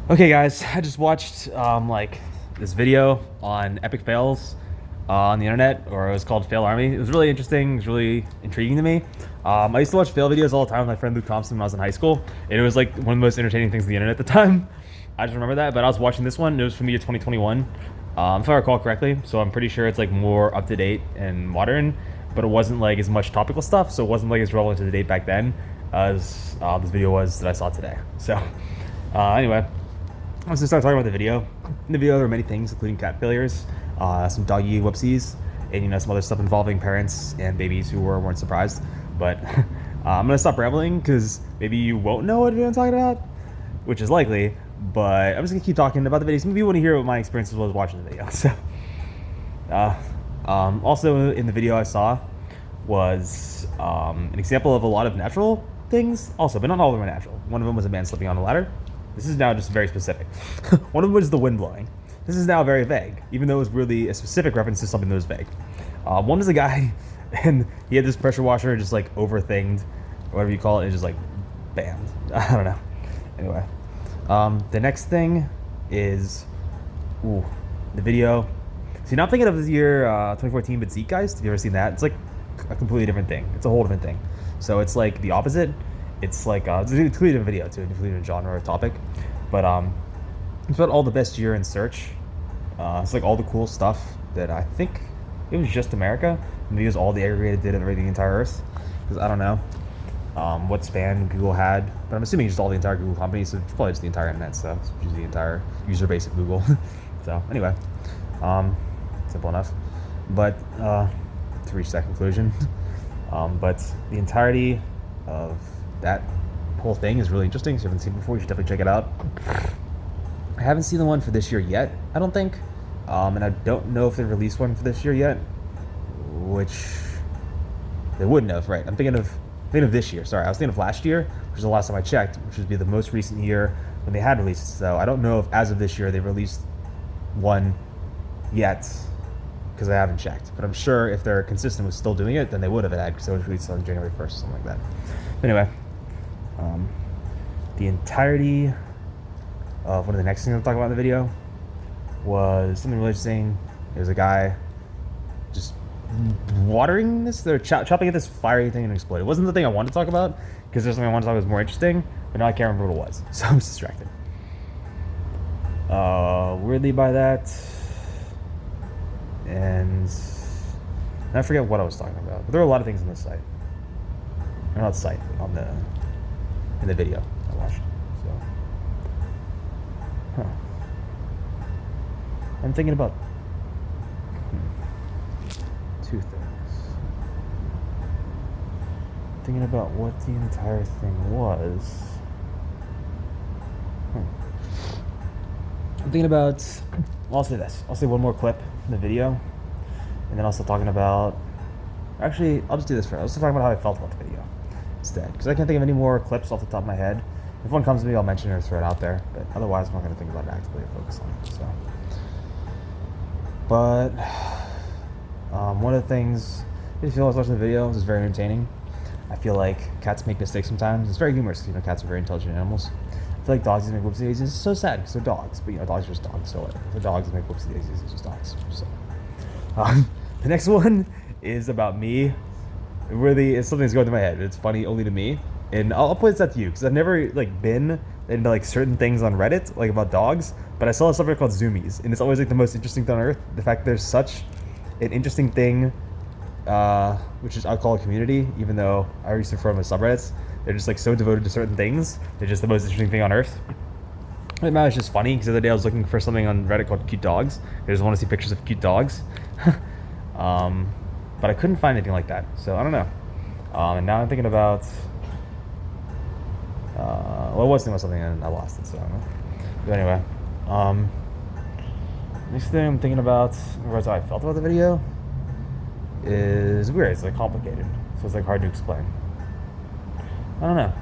Okay, guys, I just watched like this video on epic fails on the internet, or it was called Fail Army. It was really interesting. It was really intriguing to me. I used to watch fail videos all the time with my friend Luke Thompson when I was in high school, and it was like one of the most entertaining things on the internet at the time. I just remember that, but I was watching this one. It was from the year 2021, if I recall correctly. So I'm pretty sure it's like more up to date and modern, but it wasn't like as much topical stuff, so it wasn't like as relevant to the date back then as this video was that I saw today. So anyway. I was just start talking about the video. In the video, there were many things, including cat failures, some doggy whoopsies, and some other stuff involving parents and babies who weren't surprised. But I'm gonna stop rambling because maybe you won't know what video I'm talking about, which is likely. But I'm just gonna keep talking about the videos. Maybe you want to hear what my experiences was watching the video. So, also in the video I saw was an example of a lot of natural things, also, but not all of them are natural. One of them was a man slipping on a ladder. This is now just very specific. One of them was the wind blowing. This is now very vague, even though it was really a specific reference to something that was vague. One was a guy, and he had this pressure washer just like overthinged, or whatever you call it, and just like bam. I don't know. Anyway, the next thing is, the video. See, now I'm thinking of the year 2014, but Zeitgeist. Have you ever seen that? It's like a completely different thing. It's a whole different thing. So it's like the opposite. It's like it's a completely different video too, a completely different genre or topic, but it's about all the best year in search. It's like all the cool stuff that I think it was just America, and because all the aggregated data of the entire Earth. Because I don't know what span Google had, but I'm assuming just all the entire Google company, so it's probably just the entire internet. So it's just the entire user base of Google. So anyway, simple enough. But to reach that conclusion, but the entirety of that whole thing is really interesting. So if you haven't seen it before, you should definitely check it out. I haven't seen the one for this year yet, I don't think. And I don't know if they released one for this year yet, which they wouldn't have, right? I'm thinking of this year. Sorry, I was thinking of last year, which is the last time I checked, which would be the most recent year when they had released. So I don't know if as of this year they released one yet, because I haven't checked. But I'm sure if they're consistent with still doing it, then they would have had, because it was released on January 1st or something like that. But anyway, the entirety of one of the next things I'll talk about in the video was something really interesting. There's a guy just watering this, they're chopping at this fiery thing and exploded. It wasn't the thing I wanted to talk about, because there's something I wanted to talk about that was more interesting, but now I can't remember what it was, so I'm distracted. Weirdly by that, and I forget what I was talking about, but there were a lot of things on this site. Or not site, but in the video I watched. So, I'm thinking about two things. Thinking about what the entire thing was. I'm thinking about. Well, I'll say this. I'll say one more clip from the video, and then I'll start talking about. Actually, I'll just do this first. I'll start talking about how I felt about the video instead, because I can't think of any more clips off the top of my head. If one comes to me, I'll mention it or throw it out there, but otherwise I'm not going to think about it actively or focus on it. So, but one of the things I feel I was watching the video was very entertaining. I feel like cats make mistakes sometimes. It's very humorous because cats are very intelligent animals. I feel like dogs make whoopsie daisies. It's so sad because they're dogs, but dogs are just dogs. So whatever. The dogs make whoopsie daisies. It's just dogs. So the next one is about me. It really is something that's going through my head. It's funny only to me, and I'll point this out to you because I've never been into certain things on Reddit about dogs, but I saw a subreddit called Zoomies, and it's always the most interesting thing on earth. The fact there's such an interesting thing, which is I'll call a community, even though I used to refer to them as subreddits. They're just so devoted to certain things. They're just the most interesting thing on earth. Right now it's just funny because the other day I was looking for something on Reddit called cute dogs. I just want to see pictures of cute dogs. But I couldn't find anything like that, so I don't know. And now I'm thinking about. I was thinking about something and I lost it, so I don't know. But anyway, next thing I'm thinking about, regards to how I felt about the video, is weird. It's complicated, so it's hard to explain. I don't know.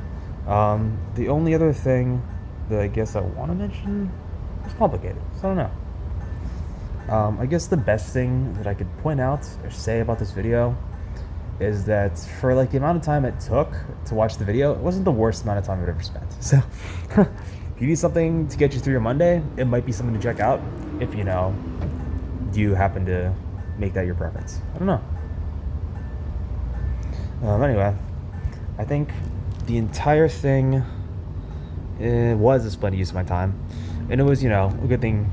The only other thing that I guess I want to mention is complicated, so I don't know. I guess the best thing that I could point out or say about this video is that for the amount of time it took to watch the video, it wasn't the worst amount of time I've ever spent. So, you need something to get you through your Monday, it might be something to check out if you know you happen to make that your preference. I don't know. Anyway, I think the entire thing was a splendid use of my time, and it was, you know, a good thing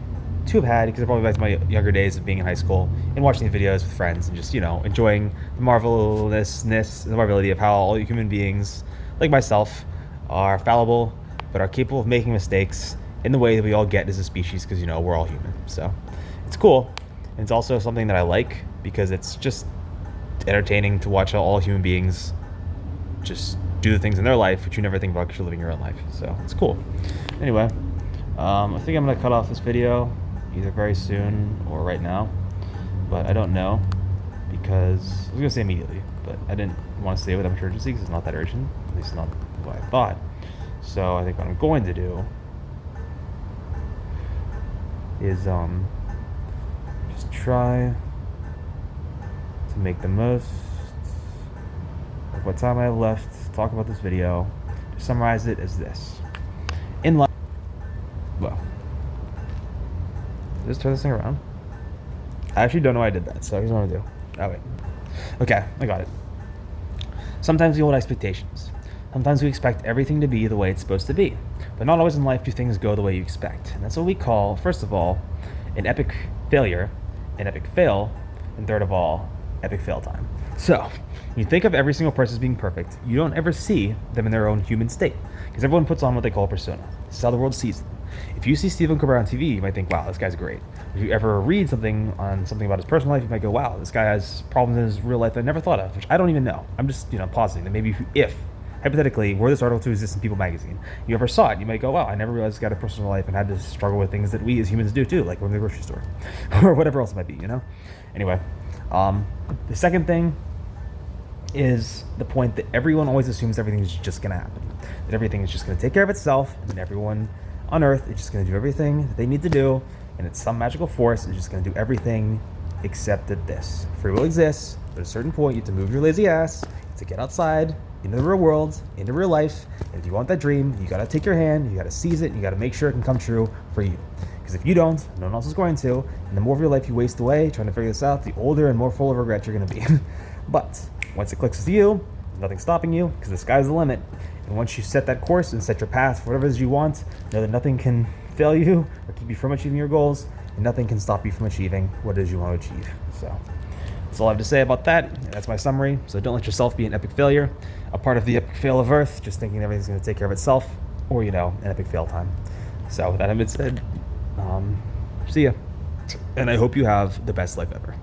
to have had because it brought me back to my younger days of being in high school and watching the videos with friends and just, you know, enjoying the marvelity of how all human beings, like myself, are fallible but are capable of making mistakes in the way that we all get as a species because, you know, we're all human. So it's cool, and it's also something that I like because it's just entertaining to watch how all human beings just do the things in their life which you never think about because you're living your own life. So it's cool. Anyway, I think I'm gonna cut off this video either very soon or right now, but I don't know because I was gonna say immediately, but I didn't want to say it with much urgency because it's not that urgent, at least not what I thought. So I think what I'm going to do is just try to make the most of what time I have left to talk about this video. To summarize it as this: in life, well, just turn this thing around. I actually don't know why I did that, so here's what I'm gonna do. Oh wait, okay, I got it. Sometimes we hold expectations. Sometimes we expect everything to be the way it's supposed to be, but not always in life do things go the way you expect. And that's what we call, first of all, an epic failure, an epic fail, and third of all, epic fail time. So, when you think of every single person as being perfect, you don't ever see them in their own human state, because everyone puts on what they call a persona. This is how the world sees them. If you see Stephen Colbert on TV, you might think, wow, this guy's great. If you ever read something about his personal life, you might go, wow, this guy has problems in his real life I never thought of, which I don't even know. I'm just, you know, positing that maybe if hypothetically, were this article to exist in People magazine, you ever saw it, you might go, wow, I never realized this guy had a personal life and had to struggle with things that we as humans do too, like going to the grocery store or whatever else it might be, you know? Anyway, the second thing is the point that everyone always assumes everything is just going to happen, that everything is just going to take care of itself, and everyone on Earth is just going to do everything that they need to do, and it's some magical force is just going to do everything except that this. Free will exists, but at a certain point you have to move your lazy ass to get outside into the real world, into real life, and if you want that dream, you gotta take your hand, you gotta seize it, and you gotta make sure it can come true for you. Because if you don't, no one else is going to, and the more of your life you waste away trying to figure this out, the older and more full of regret you're gonna be. But once it clicks with you, there's nothing stopping you, because the sky's the limit. And once you set that course and set your path for whatever it is you want, know that nothing can fail you or keep you from achieving your goals, and nothing can stop you from achieving what it is you want to achieve. So that's all I have to say about that. That's my summary. So don't let yourself be an epic failure, a part of the epic fail of Earth, just thinking everything's going to take care of itself, or, you know, an epic fail time. So with that having been said, see ya. And I hope you have the best life ever.